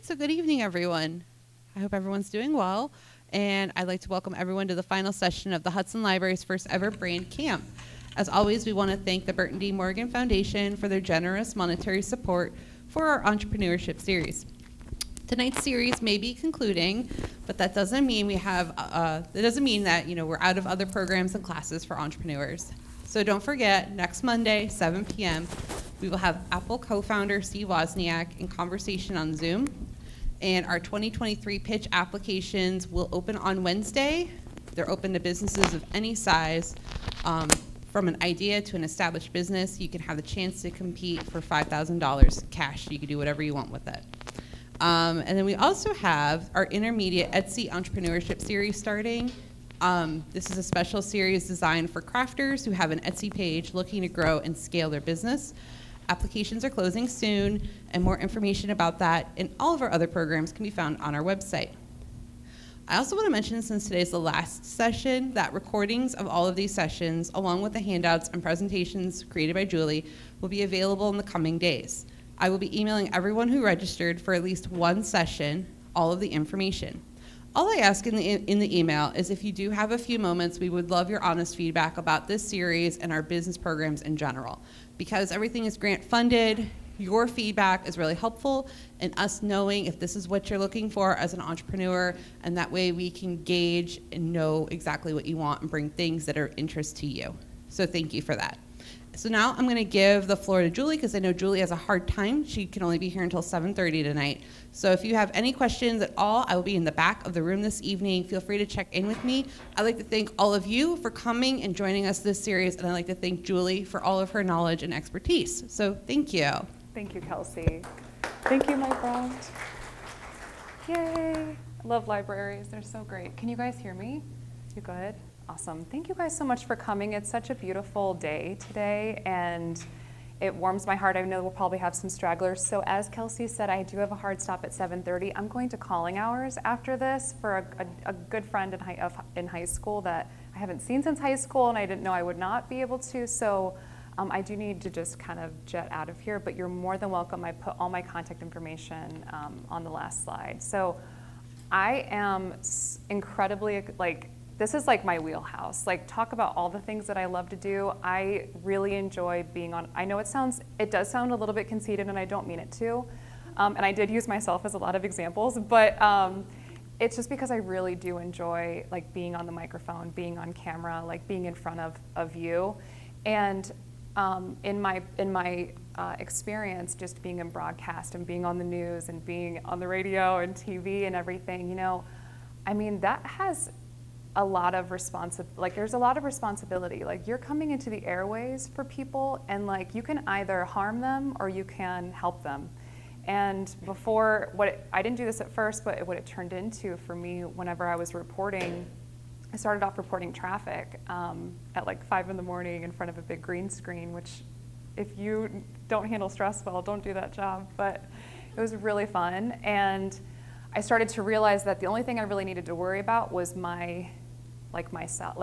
So good evening, everyone. I hope everyone's doing well. And I'd like to welcome everyone to the final session of the Hudson Library's first ever brand camp. As always, we want to thank the Burton D. Morgan Foundation for their generous monetary support for our entrepreneurship series. Tonight's series may be concluding, but that doesn't mean that we're out of other programs and classes for entrepreneurs. So don't forget, next Monday, 7 p.m., we will have Apple co-founder Steve Wozniak in conversation on Zoom. And our 2023 pitch applications will open on Wednesday. They're open to businesses of any size. From an idea to an established business, you can have the chance to compete for $5,000 cash. You can do whatever you want with it. And then we also have our intermediate Etsy entrepreneurship series starting. This is a special series designed for crafters who have an Etsy page looking to grow and scale their business. Applications are closing soon, and more information about that and all of our other programs can be found on our website. I also want to mention, since today's the last session, that recordings of all of these sessions, along with the handouts and presentations created by Julie, will be available in the coming days. I will be emailing everyone who registered for at least one session all of the information. All I ask in the email is, if you do have a few moments, we would love your honest feedback about this series and our business programs in general. Because everything is grant funded, your feedback is really helpful in us knowing if this is what you're looking for as an entrepreneur, and that way we can gauge and know exactly what you want and bring things that are of interest to you. So thank you for that. So now I'm going to give the floor to Julie, because I know Julie has a hard time. She can only be here until 7:30 tonight. So if you have any questions at all, I will be in the back of the room this evening. Feel free to check in with me. I'd like to thank all of you for coming and joining us this series, and I'd like to thank Julie for all of her knowledge and expertise. So thank you. Thank you, Kelsey. Thank you, my friend. Yay. I love libraries. They're so great. Can you guys hear me? You good? Awesome. Thank you guys so much for coming. It's such a beautiful day today, and it warms my heart. I know we'll probably have some stragglers. So as Kelsey said, I do have a hard stop at 7:30. I'm going to calling hours after this for a good friend in high school that I haven't seen since high school, and I didn't know I would not be able to. So I do need to just kind of jet out of here, but you're more than welcome. I put all my contact information on the last slide. So I am incredibly, this is like my wheelhouse. Talk about all the things that I love to do. I really enjoy being on. I know it does sound a little bit conceited, and I don't mean it to. And I did use myself as a lot of examples, but it's just because I really do enjoy being on the microphone, being on camera, being in front of you. And in my experience, just being in broadcast and being on the news and being on the radio and TV and everything, that has a lot of there's a lot of responsibility. You're coming into the airways for people, and you can either harm them or you can help them. And before, I didn't do this at first, but what it turned into for me whenever I was reporting, I started off reporting traffic at 5 in the morning in front of a big green screen, which if you don't handle stress well, don't do that job. But it was really fun. And I started to realize that the only thing I really needed to worry about was my mindset,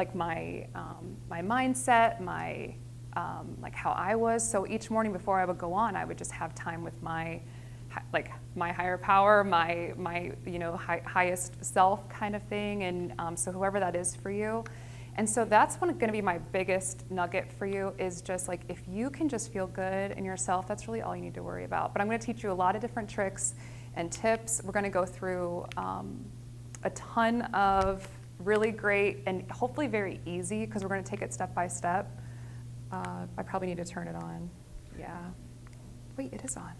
my how I was. So each morning before I would go on, I would just have time with my higher power, my highest self kind of thing, and so whoever that is for you. And so that's going to be my biggest nugget for you, is just if you can just feel good in yourself, that's really all you need to worry about. But I'm going to teach you a lot of different tricks and tips. We're going to go through a ton of really great and hopefully very easy, because we're going to take it step by step. I probably need to turn it on. Yeah. Wait, it is on.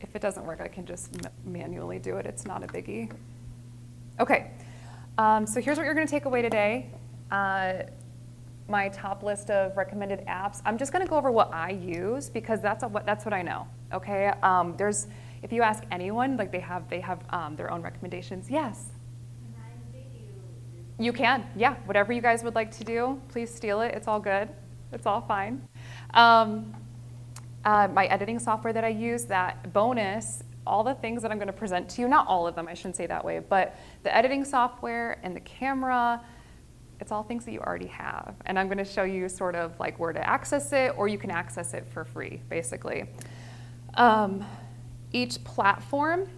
If it doesn't work, I can just manually do it. It's not a biggie. Okay, so here's what you're going to take away today. My top list of recommended apps. I'm just going to go over what I use, because that's what I know. Okay, if you ask anyone, they have their own recommendations. Yes. You can, yeah. Whatever you guys would like to do, please steal it. It's all good. It's all fine. My editing software that I use, that bonus, all the things that I'm going to present to you, not all of them, I shouldn't say that way, but the editing software and the camera, it's all things that you already have. And I'm going to show you sort of where to access it, or you can access it for free, basically. Um, each platform,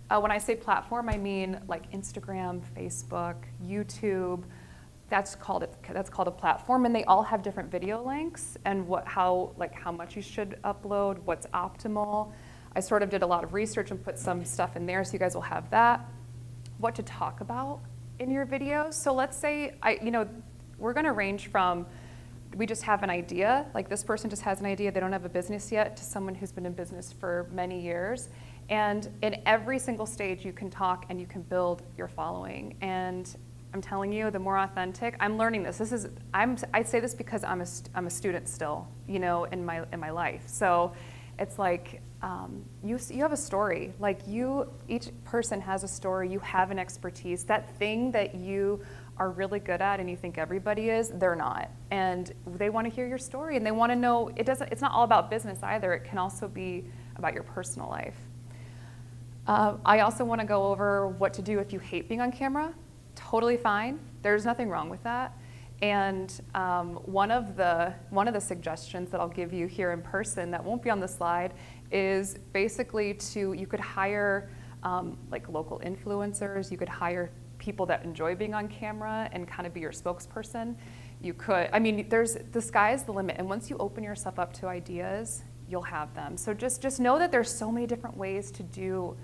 when I say platform, I mean like Instagram, Facebook, YouTube. That's called a platform, and they all have different video lengths and how much you should upload, what's optimal. I sort of did a lot of research and put some stuff in there, so you guys will have that. What to talk about in your videos. So let's say we're going to range from, we just have an idea, like this person just has an idea, they don't have a business yet, to someone who's been in business for many years. And in every single stage you can talk and you can build your following. And I'm telling you, the more authentic, I'm learning this. I say this because I'm a student still, in my life. So it's like, you have a story. Like each person has a story, you have an expertise. That thing that you are really good at and you think everybody is, they're not. And they want to hear your story and they want to know, it's not all about business either. It can also be about your personal life. I also want to go over what to do if you hate being on camera. Totally fine. There's nothing wrong with that. And one of the suggestions that I'll give you here in person that won't be on the slide is basically you could hire like local influencers. You could hire people that enjoy being on camera and kind of be your spokesperson. You could, the sky's the limit. And once you open yourself up to ideas, you'll have them. So just know that there's so many different ways to do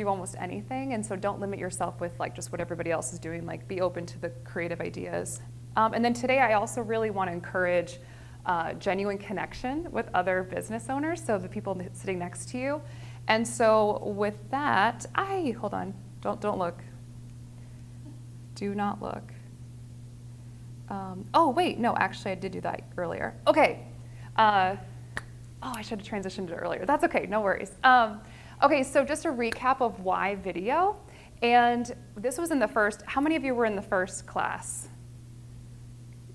almost anything. And so don't limit yourself with like just what everybody else is doing. Like be open to the creative ideas. And then today I also really want to encourage genuine connection with other business owners, so the people sitting next to you. And so with that, hold on, don't look. Do not look. Oh wait, no, actually I did do that earlier. Okay. I should have transitioned it earlier. That's okay, no worries. Okay, so just a recap of why video. And this was in the first, how many of you were in the first class?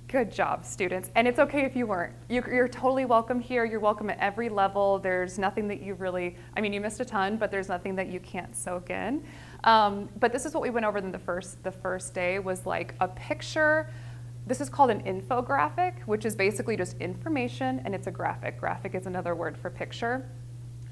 Good job, students. And it's okay if you weren't. You're totally welcome here. You're welcome at every level. There's nothing that you really, you missed a ton, but there's nothing that you can't soak in. But this is what we went over in the first day was like a picture. This is called an infographic, which is basically just information, and it's a graphic. Graphic is another word for picture,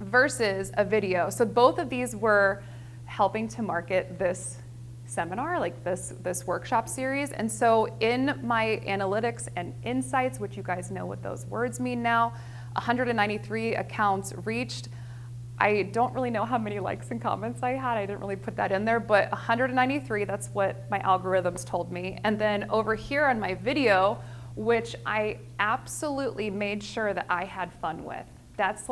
versus a video. So both of these were helping to market this seminar, like this workshop series. And so in my analytics and insights, which you guys know what those words mean now, 193 accounts reached. I don't really know how many likes and comments I had. I didn't really put that in there, but 193, that's what my algorithms told me. And then over here on my video, which I absolutely made sure that I had fun with. That's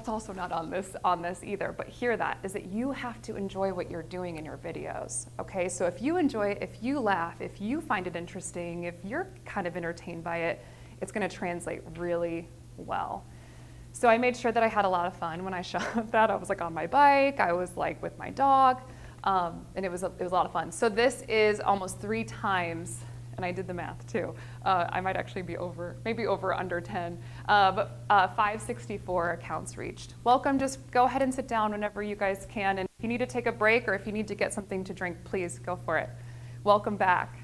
also not on this either, but hear that, is that you have to enjoy what you're doing in your videos, okay? So if you enjoy it, if you laugh, if you find it interesting, if you're kind of entertained by it, it's gonna translate really well. So I made sure that I had a lot of fun when I shot that. I was like on my bike, I was like with my dog, and it was a lot of fun. So this is almost 3 times, and I did the math too. I might actually be maybe over under 10, but 564 accounts reached. Welcome, just go ahead and sit down whenever you guys can. And if you need to take a break or if you need to get something to drink, please go for it. Welcome back.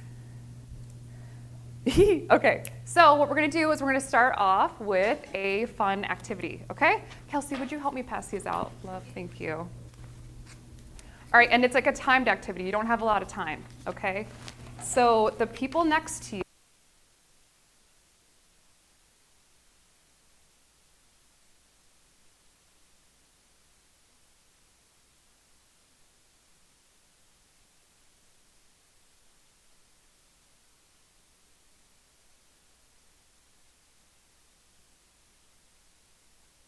Okay, so what we're gonna do is we're gonna start off with a fun activity, okay? Kelsey, would you help me pass these out? Love, thank you. All right, and it's like a timed activity. You don't have a lot of time, okay? So the people next to you,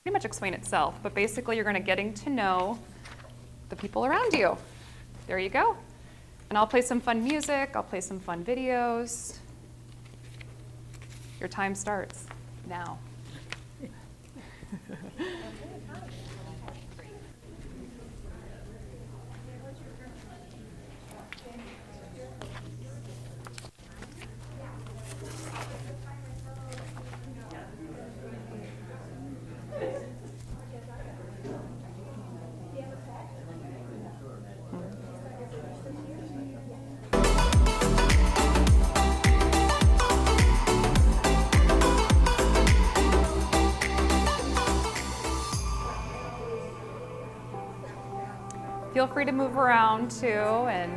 pretty much explain itself, but basically you're getting to know the people around you. There you go. And I'll play some fun music, I'll play some fun videos. Your time starts now. Feel free to move around too, and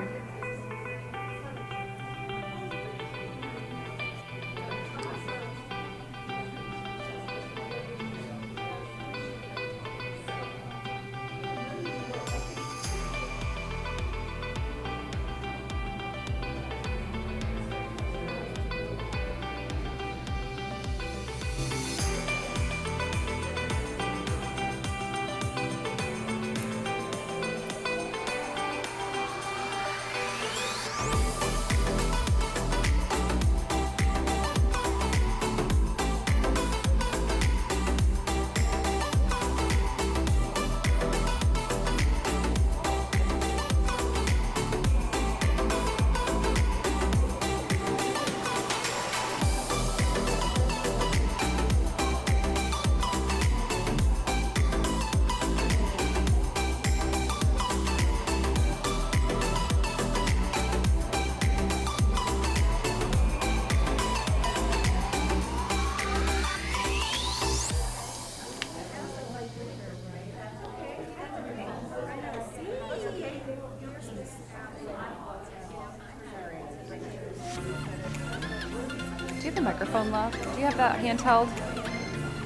do you have the microphone, love? Do you have that handheld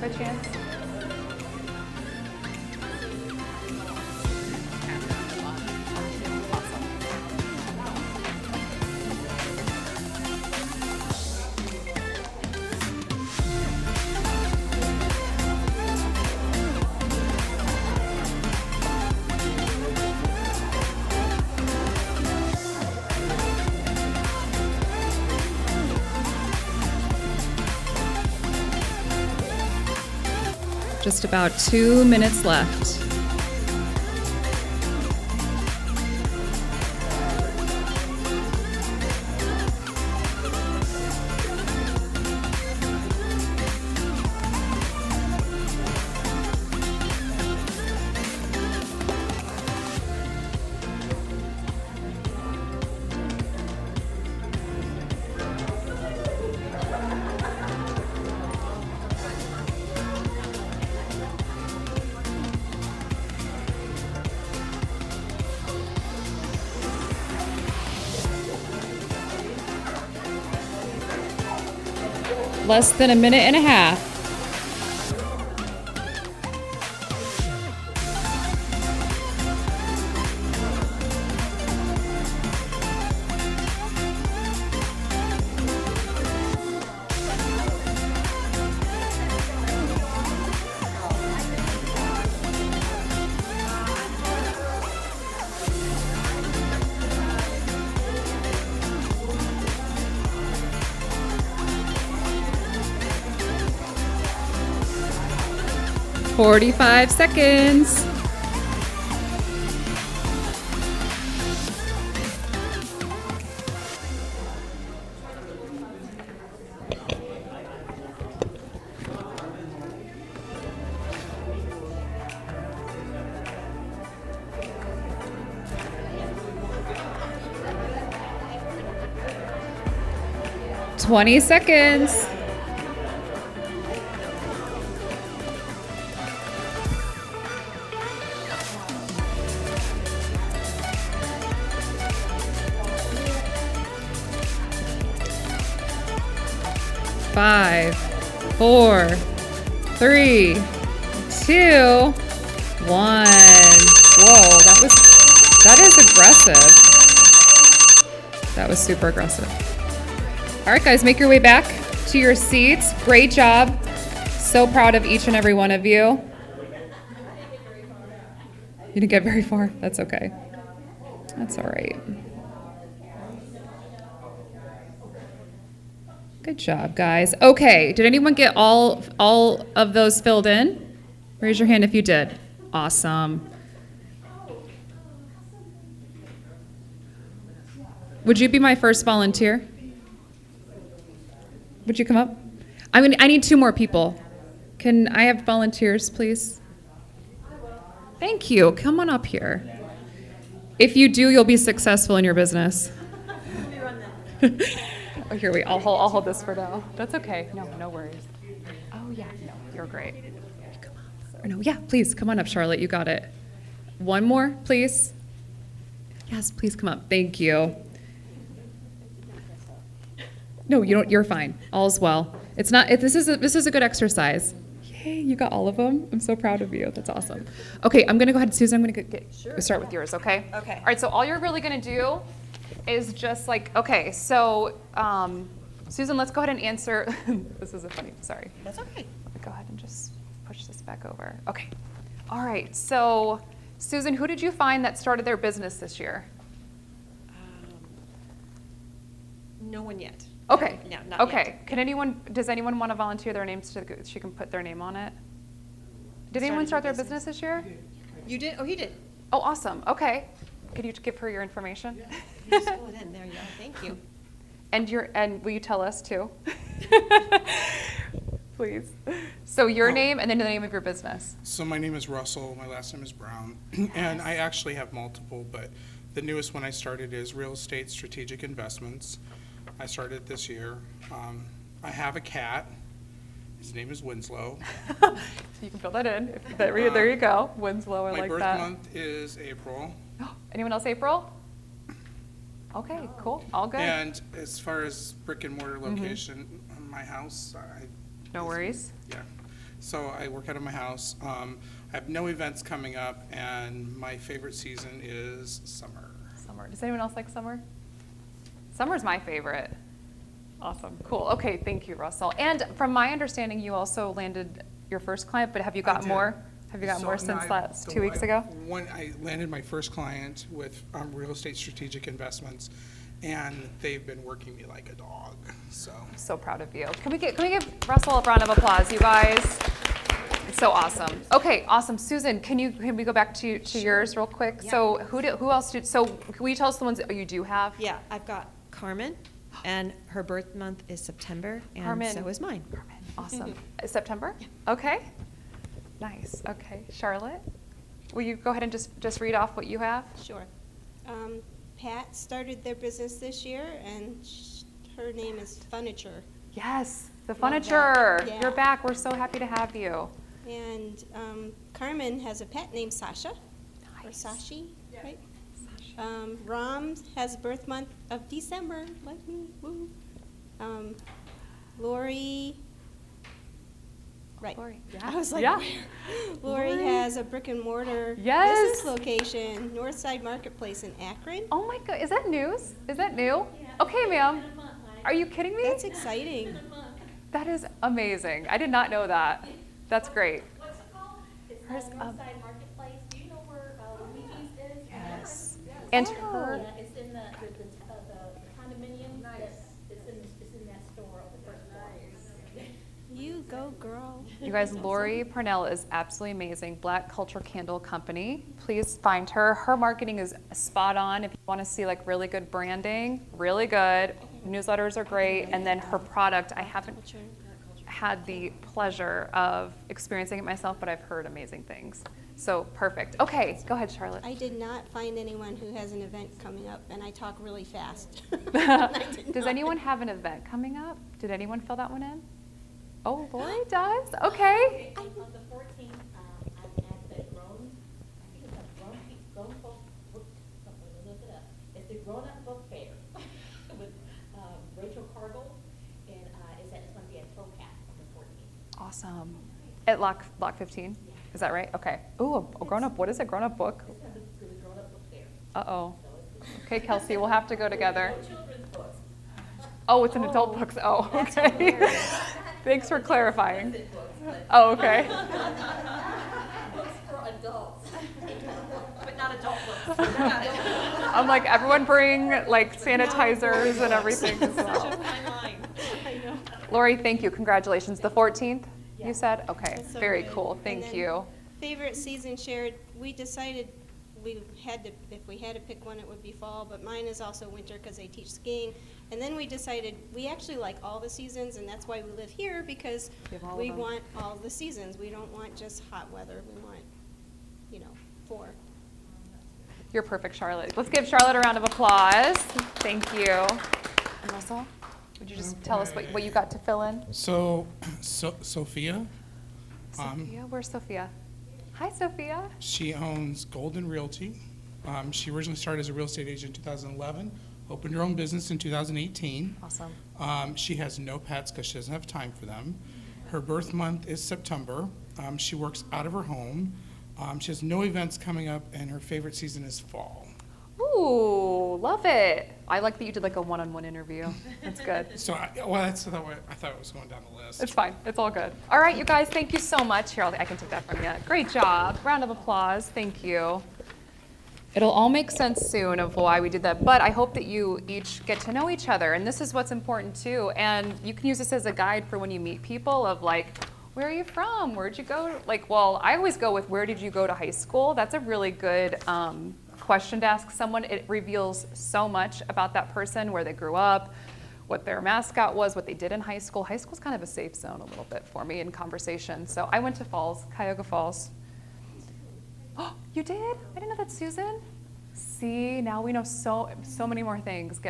by chance? Just about 2 minutes left. Less than a minute and a half. "45 seconds. "20 seconds. 5, 4, 3, 2, 1. Whoa, that is aggressive. That was super aggressive. All right, guys, make your way back to your seats. Great job. So proud of each and every one of you. You didn't get very far. That's okay. That's all right. Good job, guys. Okay, did anyone get all of those filled in? Raise your hand if you did. Awesome. Would you be my first volunteer? Would you come up? I need 2 more people. Can I have volunteers, please? Thank you. Come on up here. If you do, you'll be successful in your business. Oh, here I'll hold this for now. That's okay. No worries. Oh yeah, no, you're great. Come on. No, yeah, please come on up, Charlotte. You got it. 1 more, please. Yes, please come up. Thank you. No, you don't. You're fine. All's well. It's not. This is a good exercise. Yay! You got all of them. I'm so proud of you. That's awesome. Okay, I'm gonna go ahead, Susan. I'm gonna start with yours. Okay. Okay. All right. So all you're really gonna do is just like, okay. So Susan, let's go ahead and answer. This is a funny. Sorry. That's okay. Go ahead and just push this back over. Okay. All right. So Susan, who did you find that started their business this year? No one yet. Okay. No, not okay. Does anyone want to volunteer their names so she can put their name on it? Did anyone start their business this year? You did? Oh, he did. Oh, awesome. Okay. Could you give her your information? You just pull it in. There you go. Thank you. And will you tell us too? Please. So your name and then the name of your business. So my name is Russell, my last name is Brown, and I actually have multiple, but the newest one I started is Real Estate Strategic Investments. I started this year. I have a cat. His name is Winslow. So you can fill that in. There you go. Winslow, I My like birth that. month is April. Anyone else April? Okay, cool. All good. And as far as brick and mortar location, my house, No worries. yeah. So I work out of my house. I have no events coming up, and my favorite season is summer. Summer. Does anyone else like summer? Summer's my favorite. Awesome. Cool. Okay, thank you, Russell. And from my understanding, you also landed your first client, but have you I got did. more? Have you got So, more no, since I- last so 2 weeks ago? I landed my first client with Real Estate Strategic Investments, and they've been working me like a dog, so. So proud of you. Can we give Russell a round of applause, you guys? It's so awesome. Okay, awesome. Susan, can we go back to yours real quick? Yeah. So who else so can you tell us the ones that you do have? Yeah, I've got Carmen, and her birth month is September, and Carmen. so is mine. Awesome. September? Okay. Nice. Okay. Charlotte, will you go ahead and just read off what you have? Sure. Pat started their business this year, and her name is Furniture. Yes, the Love that. furniture. Yeah. You're back. We're so happy to have you. And Carmen has a pet named Sasha, or Nice. Sashi, right? Ram has a birth month of December, like me. Woo. Lori. Right. Lori, yeah. I was like, Yeah. where? Lori Lori. has a brick and mortar Yes. business location, Northside Marketplace in Akron. Oh my God, is that news? Is that new? Okay, ma'am. Are you kidding me? That's exciting. That is amazing. I did not know that. That's great. What's it called? It's Hers, Northside Marketplace. Do you know where Luigi's is? Yes. And her, Yeah, it's in the condominium. Nice. It's in that store on the first floor. You go, girl. you guys, Lori Parnell is absolutely amazing. Black Culture Candle Company. Please find her. Her marketing is spot on. If you want to see like really good branding, really good. Newsletters are great. And then her product, I haven't had the pleasure of experiencing it myself, but I've heard amazing things. So perfect. Okay, go ahead, Charlotte. I did not find anyone who has an event coming up, and I talk really fast. Does anyone have an event coming up? Did anyone fill that one in? Oh, Lori does? Okay. On the 14th, I'm at the grown, I think it's a grown folk book, something, look it up. It's the Grown Up Book Fair with Rachel Cargill, and it's going to be at TOCAT on the 14th. Awesome. At Lock 15? Is that right? Okay. Ooh, a grown-up, what is a grown-up book? It's going to be the Grown Up Book Fair. Uh-oh. So it's Okay, Kelsey, we'll have to go together. no children's books. Oh, it's an adult book. Oh, okay. Thanks for clarifying. Oh, okay. Books for adults. But not adult books. I'm like, everyone bring like sanitizers and everything as well. Fine line. Lori, thank you. Congratulations. The 14th, you said? Okay, That's so very good. cool. And Thank then you. Favorite season shared, we decided if we had to pick one, it would be fall, but mine is also winter because they teach skiing. And then we decided we actually like all the seasons, and that's why we live here, because You have all of we them. want all the seasons. We don't want just hot weather. We want, 4. You're perfect, Charlotte. Let's give Charlotte a round of applause. Thank you. And Russell, would you just tell us what you got to fill in? So Sophia, Sophia, where's Sophia? Hi, Sophia. she owns Golden Realty, She originally started as a real estate agent in 2011, opened her own business in 2018. Awesome. She has no pets because she doesn't have time for them. Her birth month is September. She works out of her home. She has no events coming up, and her favorite season is fall. Ooh, love it. I like that you did like a one-on-one interview. That's good. So, that's the way I thought it was going down the list. It's fine. It's all good. All right, you guys, thank you so much. Here, I can take that from you. Great job. Round of applause. Thank you. It'll all make sense soon of why we did that, but I hope that you each get to know each other, and this is what's important too. And you can use this as a guide for when you meet people of like, where are you from? Where'd you go? Like, well, I always go with where did you go to high school? That's a really good question to ask someone. It reveals so much about that person, where they grew up, what their mascot was, what they did in high school. High school's kind of a safe zone a little bit for me in conversation. So I went to Falls, Cuyahoga Falls. Oh, you did? I didn't know that, Susan. See, now we know so many more things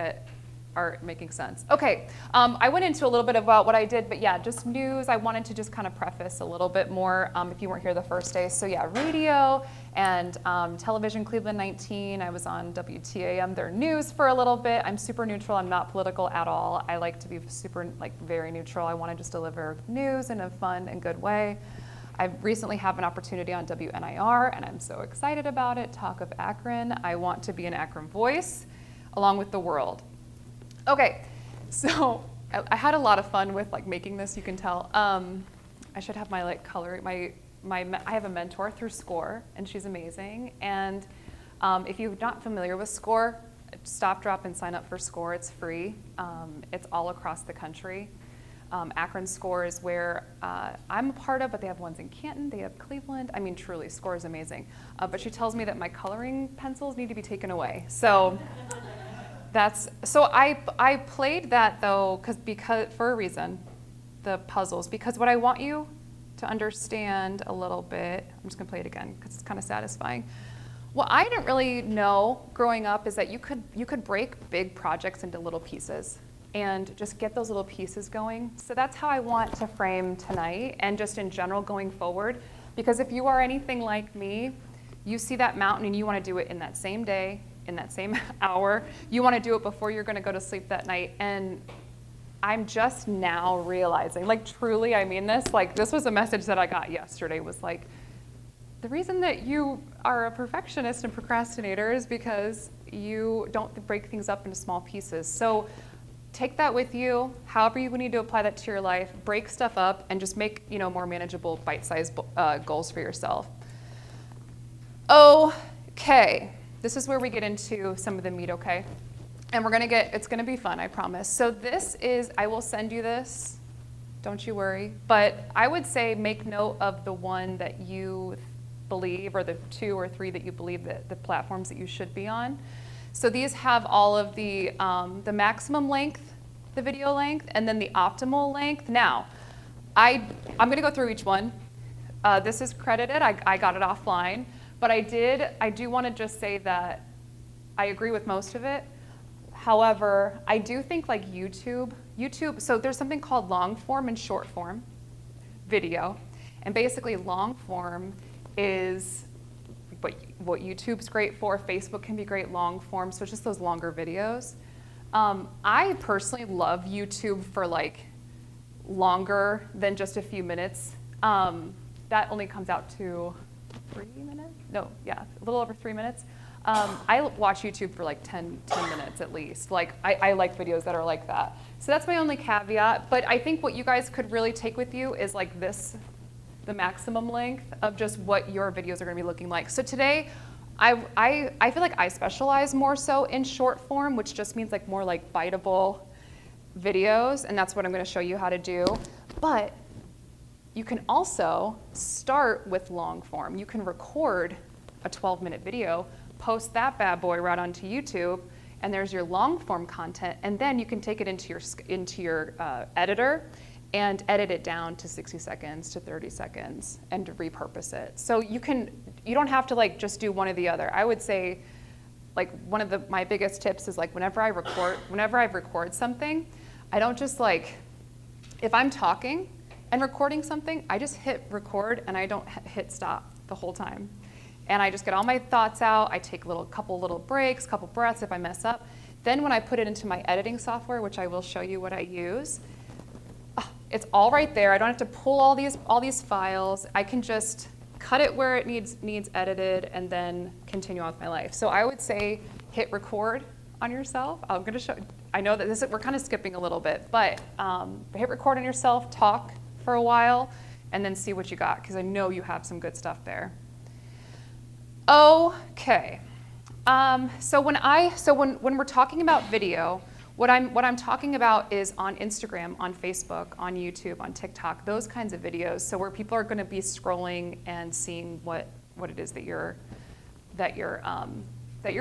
are making sense. Okay, I went into a little bit about what I did, but yeah, just news. I wanted to just kind of preface a little bit more if you weren't here the first day. So yeah, radio and television, Cleveland 19. I was on WTAM, their news for a little bit. I'm super neutral. I'm not political at all. I like to be super, very neutral. I want to just deliver news in a fun and good way. I recently have an opportunity on WNIR, and I'm so excited about it. Talk of Akron. I want to be an Akron voice, along with the world. Okay, so I had a lot of fun with making this. You can tell. I should have my color. I have a mentor through SCORE, and she's amazing. And if you're not familiar with SCORE, stop, drop, and sign up for SCORE. It's free. It's all across the country. Akron SCORE is where I'm a part of, but they have ones in Canton, they have Cleveland. I mean, truly, SCORE is amazing. But she tells me that my coloring pencils need to be taken away. So I played that though, because for a reason, the puzzles, because what I want you to understand a little bit, I'm just gonna play it again because it's kind of satisfying. What I didn't really know growing up is that you could break big projects into little pieces and just get those little pieces going. So that's how I want to frame tonight and just in general going forward. Because if you are anything like me, you see that mountain and you want to do it in that same day, in that same hour. You want to do it before you're going to go to sleep that night. And I'm just now realizing, truly, I mean this, this was a message that I got yesterday was the reason that you are a perfectionist and procrastinator is because you don't break things up into small pieces. So take that with you, however you need to apply that to your life, break stuff up, and just make more manageable bite-sized goals for yourself. Okay, this is where we get into some of the meat, okay? And it's gonna be fun, I promise. So this is, I will send you this, don't you worry. But I would say make note of the one that you believe, or the 2 or 3 that you believe that the platforms that you should be on. So these have all of the maximum length, the video length, and then the optimal length. Now, I'm gonna go through each one. This is credited, I got it offline, but I do wanna just say that I agree with most of it. However, I do think YouTube, so there's something called long form and short form video. And basically long form is what YouTube's great for. Facebook can be great long form, so it's just those longer videos. I personally love YouTube for longer than just a few minutes. That only comes out to 3 minutes? No, yeah, a little over 3 minutes. I watch YouTube for 10 minutes at least. I like videos that are like that. So that's my only caveat, but I think what you guys could really take with you is the maximum length of just what your videos are gonna be looking like. So today, I feel like I specialize more so in short form, which just means more biteable videos, and that's what I'm gonna show you how to do. But you can also start with long form. You can record a 12-minute video, post that bad boy right onto YouTube, and there's your long form content, and then you can take it into your editor and edit it down to 60 seconds to 30 seconds and to repurpose it. So you don't have to just do one or the other. I would say one of my biggest tips is whenever I record something, I don't just if I'm talking and recording something, I just hit record and I don't hit stop the whole time. and I just get all my thoughts out. I take couple little breaks, couple breaths if I mess up. Then when I put it into my editing software, which I will show you what I use, it's all right there. I don't have to pull all these files. I can just cut it where it needs edited and then continue on with my life. So I would say hit record on yourself. I'm going to show. I know that we're kind of skipping a little bit, but hit record on yourself, talk for a while, and then see what you got, because I know you have some good stuff there. Okay. So when we're talking about video, what I'm talking about is on Instagram, on Facebook, on YouTube, on TikTok, those kinds of videos. So where people are going to be scrolling and seeing what it is that you're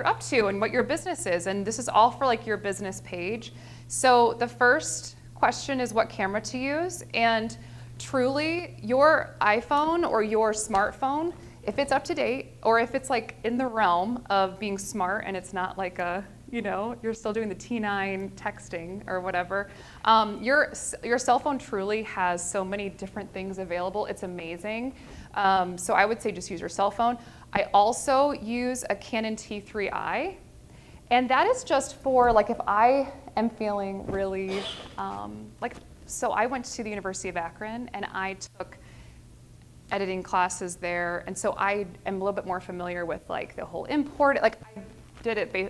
up to and what your business is. And this is all for like your business page. So the first question is what camera to use. And truly, your iPhone or your smartphone, if it's up to date, or if it's like in the realm of being smart and it's not like you're still doing the T9 texting or whatever, your cell phone truly has so many different things available. It's amazing. So I would say just use your cell phone. I also use a Canon T3i, and that is just for like if I am feeling really so I went to the University of Akron and I took editing classes there, and so I am a little bit more familiar with like the whole import. Like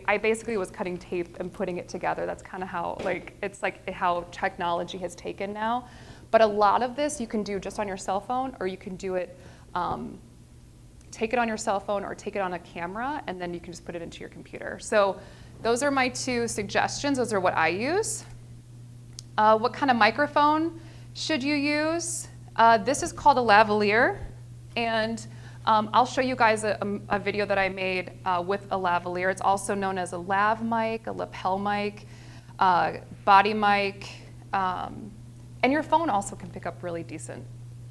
I basically was cutting tape and putting it together. That's kind of how it's like how technology has taken now. But a lot of this you can do just on your cell phone, or you can do it, take it on your cell phone or take it on a camera, and then you can just put it into your computer. So those are my two suggestions. Those are what I use. What kind of microphone should you use? This is called a lavalier, and I'll show you guys a video that I made with a lavalier. It's also known as a lav mic, a lapel mic, body mic, and your phone also can pick up really decent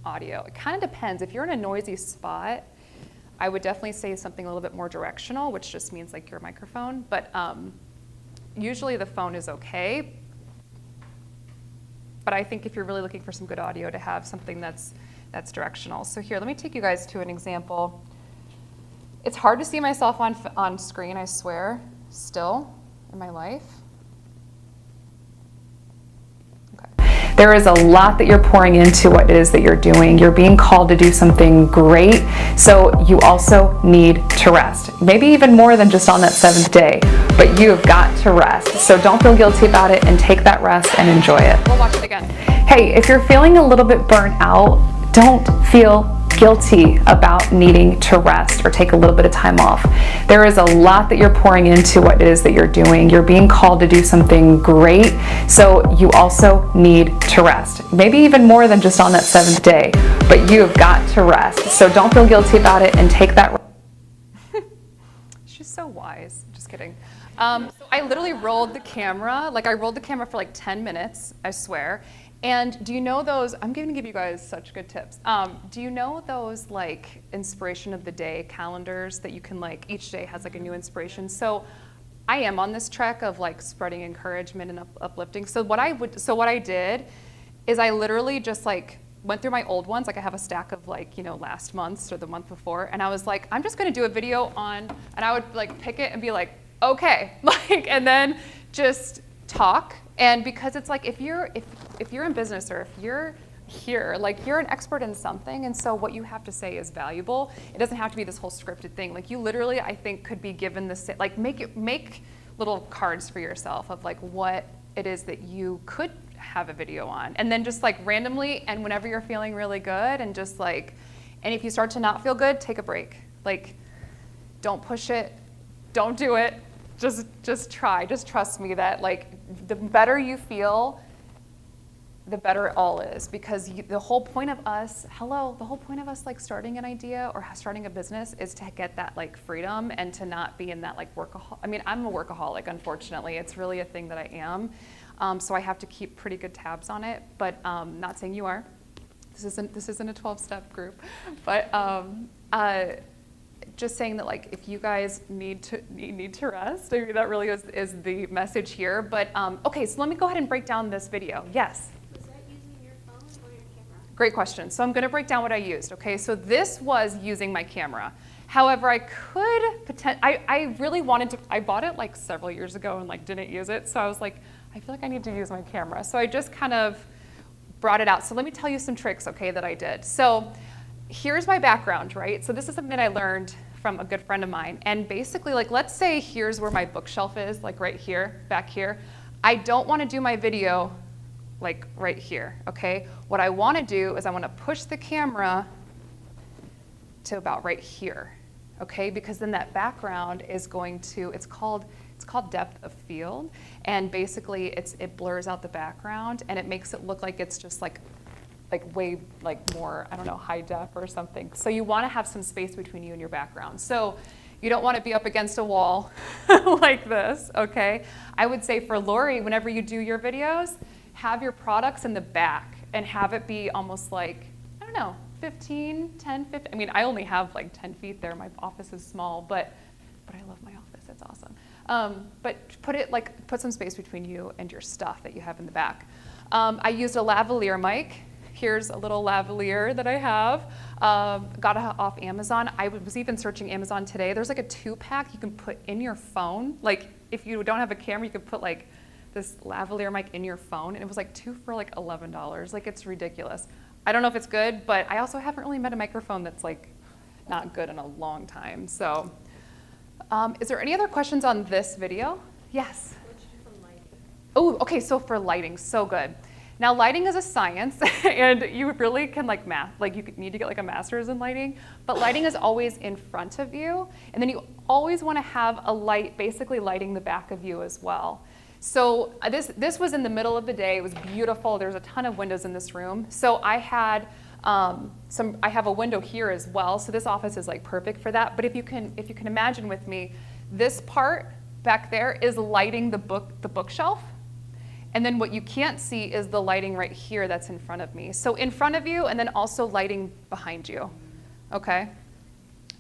audio. It kind of depends. If you're in a noisy spot, I would definitely say something a little bit more directional, which just means like your microphone, but usually the phone is okay. But I think if you're really looking for some good audio, to have something that's directional. So here, let me take you guys to an example. It's hard to see myself on screen, I swear, still in my life. Okay. There is a lot that you're pouring into what it is that you're doing. You're being called to do something great, so you also need to rest. Maybe even more than just on that 7th day, but you've got to rest. So don't feel guilty about it, and take that rest and enjoy it. We'll watch it again. Hey, if you're feeling a little bit burnt out, don't feel guilty about needing to rest or take a little bit of time off. There is a lot that you're pouring into what it is that you're doing. You're being called to do something great, so you also need to rest. Maybe even more than just on that 7th day, but you've got to rest. So don't feel guilty about it, and take that rest. She's so wise. Just kidding. So I literally rolled the camera. I rolled the camera for like 10 minutes, I swear. And do you know those, I'm going to give you guys such good tips. Do you know those like inspiration of the day calendars that you can each day has a new inspiration? So I am on this trek of spreading encouragement and uplifting. So what I did is I literally just went through my old ones. I have a stack of last month's or the month before. And I was like, I'm just going to do a video on, and I would pick it and be like, okay, and then just talk. And because it's if you're in business, or if you're here, you're an expert in something, and so what you have to say is valuable. It doesn't have to be this whole scripted thing. You literally, I think, could be given this, make little cards for yourself of what it is that you could have a video on, and then just randomly, and whenever you're feeling really good, and just and if you start to not feel good, take a break. Don't push it, don't do it. Just try. Just trust me that the better you feel, the better it all is. Because the whole point of us, starting an idea or starting a business is to get that freedom and to not be in that workaholic. I mean, I'm a workaholic, unfortunately. It's really a thing that I am. So I have to keep pretty good tabs on it. But not saying you are. This isn't a 12-step group. But just saying that if you guys need to rest, I mean, that really is the message here. But okay, so let me go ahead and break down this video. Yes? Was that using your phone or your camera? Great question. So I'm going to break down what I used. Okay, so this was using my camera. However, I really wanted to, I bought it like several years ago and like didn't use it. So I was like, I feel like I need to use my camera. So I just kind of brought it out. So let me tell you some tricks, okay, that I did. So here's my background, right? So this is something I learned from a good friend of mine. And basically, like, let's say here's where my bookshelf is, like right here, back here. I don't want to do my video like right here, okay? What I want to do is I want to push the camera to about right here, okay? Because then that background is going to, it's called depth of field, and basically it blurs out the background and it makes it look like it's just like way like more, I don't know, high def or something. So you want to have some space between you and your background. So you don't want to be up against a wall like this, okay? I would say for Lori, whenever you do your videos, have your products in the back and have it be almost like, I don't know, 10, 15. I mean, I only have like 10 feet there. My office is small, but I love my office. It's awesome. But put some space between you and your stuff that you have in the back. I used a lavalier mic. Here's a little lavalier that I have. Got it off Amazon. I was even searching Amazon today. There's like a 2-pack you can put in your phone. Like if you don't have a camera, you could put like this lavalier mic in your phone, and it was like 2 for like $11. Like, it's ridiculous. I don't know if it's good, but I also haven't really met a microphone that's like not good in a long time. So is there any other questions on this video? Yes? What'd you do for lighting? Oh, okay, so for lighting, so good. Now, lighting is a science, and you really can like you need to get like a master's in lighting, but lighting is always in front of you, and then you always want to have a light basically lighting the back of you as well. So this was in the middle of the day. It was beautiful. There's a ton of windows in this room. So I had I have a window here as well. So this office is like perfect for that. But if you can imagine with me, this part back there is lighting the bookshelf. And then what you can't see is the lighting right here that's in front of me. So in front of you, and then also lighting behind you. Okay?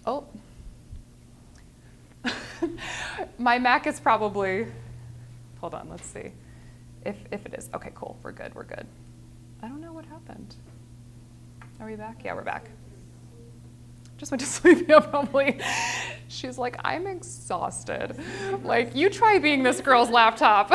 Oh. My Mac is probably, hold on, let's see. If it is, okay, cool, we're good. I don't know what happened. Are we back? Yeah, we're back. Just went to sleep, yeah, probably. She's like, I'm exhausted. Like, you try being this girl's laptop.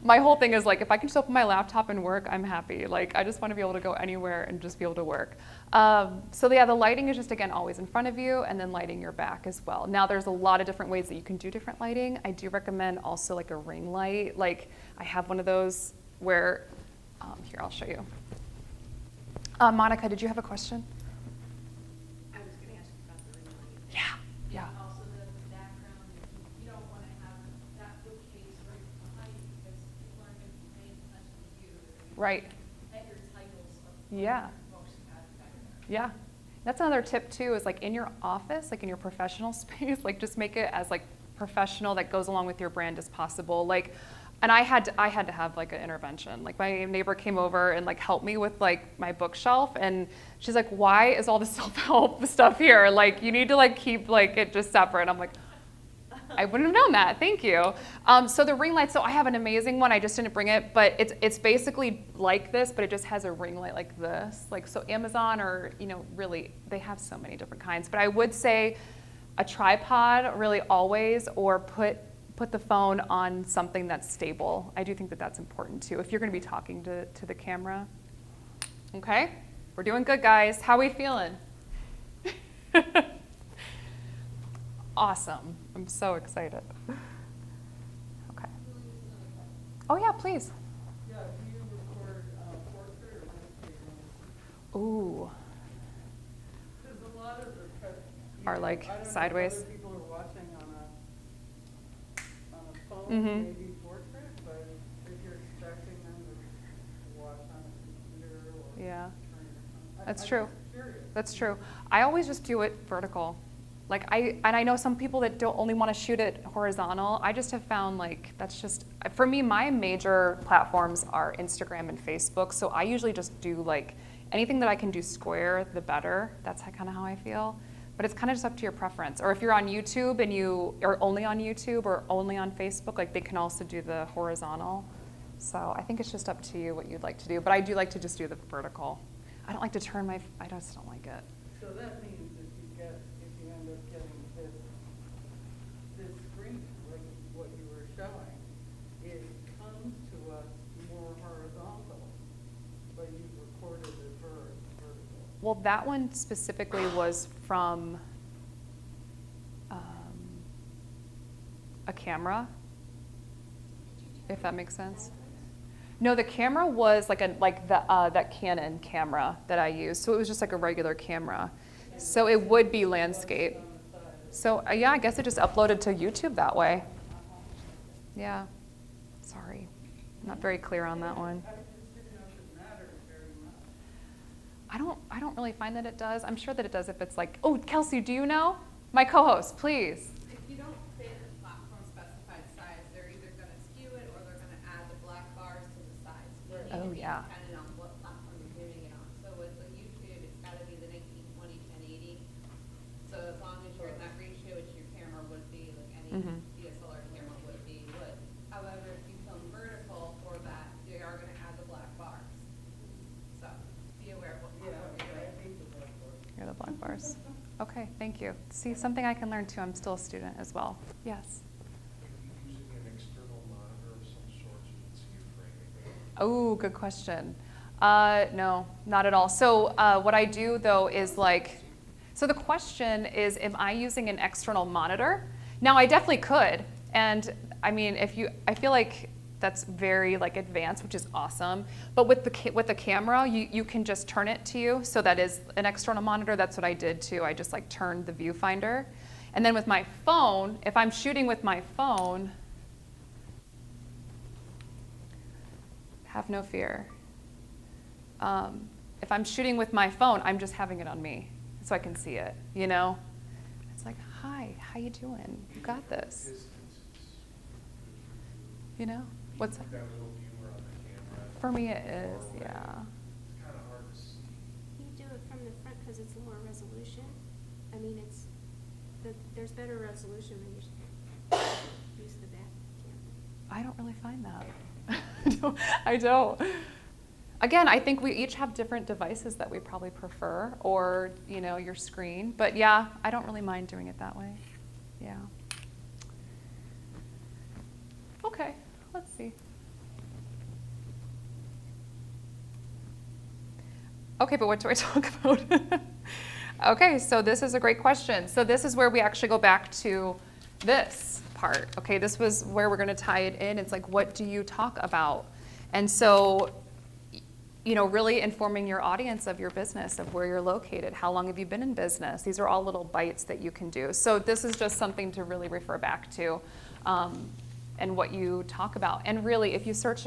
My whole thing is like, if I can just open my laptop and work, I'm happy. Like, I just want to be able to go anywhere and just be able to work. So yeah, the lighting is just, again, always in front of you, and then lighting your back as well. Now, there's a lot of different ways that you can do different lighting. I do recommend also like a ring light. Like, I have one of those where, here, I'll show you. Monica, did you have a question? I was going to ask you about the ring light. Yeah. And also the background, you don't want to have that bookcase right behind you because people aren't going to be paying attention to you. Right. At your titles of Yeah. books you have back there. Yeah. That's another tip too, is like in your office, like in your professional space, like just make it as like professional that goes along with your brand as possible. Like, and I had to have like an intervention. Like my neighbor came over and like helped me with like my bookshelf, and she's like, why is all this self-help stuff here? Like, you need to like keep like it just separate. I'm like, I wouldn't have known that, thank you. So the ring light, so I have an amazing one, I just didn't bring it, but it's basically like this, but it just has a ring light like this. Like, so Amazon, or, you know, really, they have so many different kinds. But I would say a tripod, really always, or put the phone on something that's stable. I do think that that's important too, if you're gonna be talking to the camera. Okay, we're doing good, guys. How are we feeling? Awesome, I'm so excited. Okay. Oh yeah, please. Yeah, do you record portrait or landscape? Ooh, Because a lot of the are like I don't know if sideways. other people are watching on a phone, Mhm. maybe portrait, but if you're expecting them to watch on a computer or Yeah. screen or something. That's I'm true. just curious. That's true. I always just do it vertical. Like I know some people that don't only want to shoot it horizontal. I just have found like that's just, for me, my major platforms are Instagram and Facebook. So I usually just do like anything that I can do square, the better. That's kind of how I feel. But it's kind of just up to your preference. Or if you're on YouTube and you are only on YouTube or only on Facebook, like they can also do the horizontal. So I think it's just up to you what you'd like to do. But I do like to just do the vertical. I don't like to turn my, I just don't like it. So that means if you end up getting this screen, like what you were showing, it comes to us more horizontal, but you've recorded it vertical. Well, that one specifically was from a camera, if that makes sense. No, the camera was like that Canon camera that I used. So it was just like a regular camera. So it would be landscape. So yeah, I guess it just uploaded to YouTube that way. Yeah. Sorry, not very clear on that one. I just didn't know if it mattered very much. I don't really find that it does. I'm sure that it does if it's like, oh, Kelsey, do you know? My co-host, please. If you don't fit the platform specified size, they're either going to skew it or they're going to add the black bars to the sides. So you need Oh, to be yeah. dependent on what platform you're doing it on. So with the YouTube, it's got to be the 1920 1080. So as long as you're in that ratio, which your camera would be, like any Mhm. DSLR camera would be, would. However, if you film vertical for that, they are going to add the black bars. So be aware of what platform you're doing. I hate the blackboard. You're the black bars. Okay, thank you. See, something I can learn too. I'm still a student as well. Yes. Are you using an external monitor of some sort so you can see your framing? Oh, good question. No, not at all. So what I do though is like, so the question is, am I using an external monitor? Now I definitely could. And I mean, I feel like that's very like advanced, which is awesome. But with the camera, you can just turn it to you. So that is an external monitor. That's what I did too. I just like turned the viewfinder. And then with my phone, if I'm shooting with my phone, have no fear. If I'm shooting with my phone, I'm just having it on me so I can see it, you know? It's like, hi, how you doing? You got this. Distance is good You know? What's that? for you. That little viewer on the camera. For me it is, far away. yeah. It's kind of hard to see. You do it from the front because it's lower resolution. I mean, there's better resolution when you use the back camera. I don't really find that. I don't. Again, I think we each have different devices that we probably prefer, or you know, your screen. But yeah, I don't really mind doing it that way. Yeah. Okay, let's see. Okay, but what do I talk about? Okay, so this is a great question. So this is where we actually go back to this part. Okay, this was where we're going to tie it in. It's like, what do you talk about? And so, you know, really informing your audience of your business, of where you're located, how long have you been in business? These are all little bites that you can do. So this is just something to really refer back to, and what you talk about. And really, if you search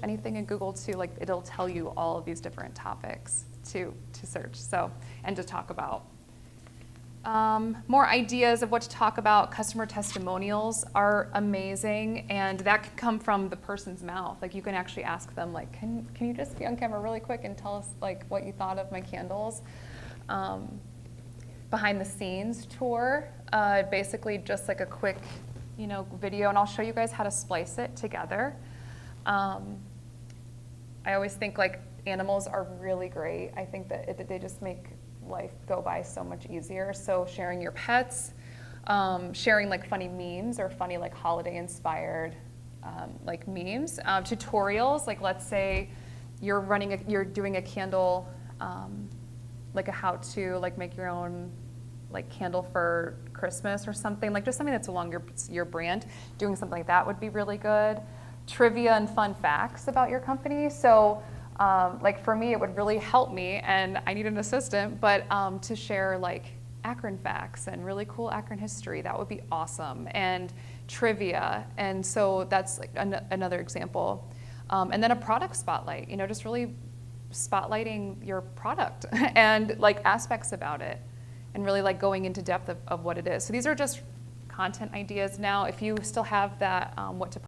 anything in Google too, like it'll tell you all of these different topics to search, so, and to talk about. More ideas of what to talk about. Customer testimonials are amazing, and that can come from the person's mouth. Like you can actually ask them, like, can you just be on camera really quick and tell us like what you thought of my candles? Behind the scenes tour, basically just like a quick, you know, video, and I'll show you guys how to splice it together. I always think like animals are really great. I think that they just make life go by so much easier. So sharing your pets, sharing like funny memes or funny like holiday inspired like memes, tutorials. Like let's say you're doing a candle, like a how-to like make your own like candle for Christmas or something, like just something that's along your brand. Doing something like that would be really good. Trivia and fun facts about your company. So like for me, it would really help me, and I need an assistant, but to share like Akron facts and really cool Akron history, that would be awesome. And trivia, and so that's like another example. And then a product spotlight, you know, just really spotlighting your product and like aspects about it, and really like going into depth of what it is. So these are just content ideas now. If you still have that what to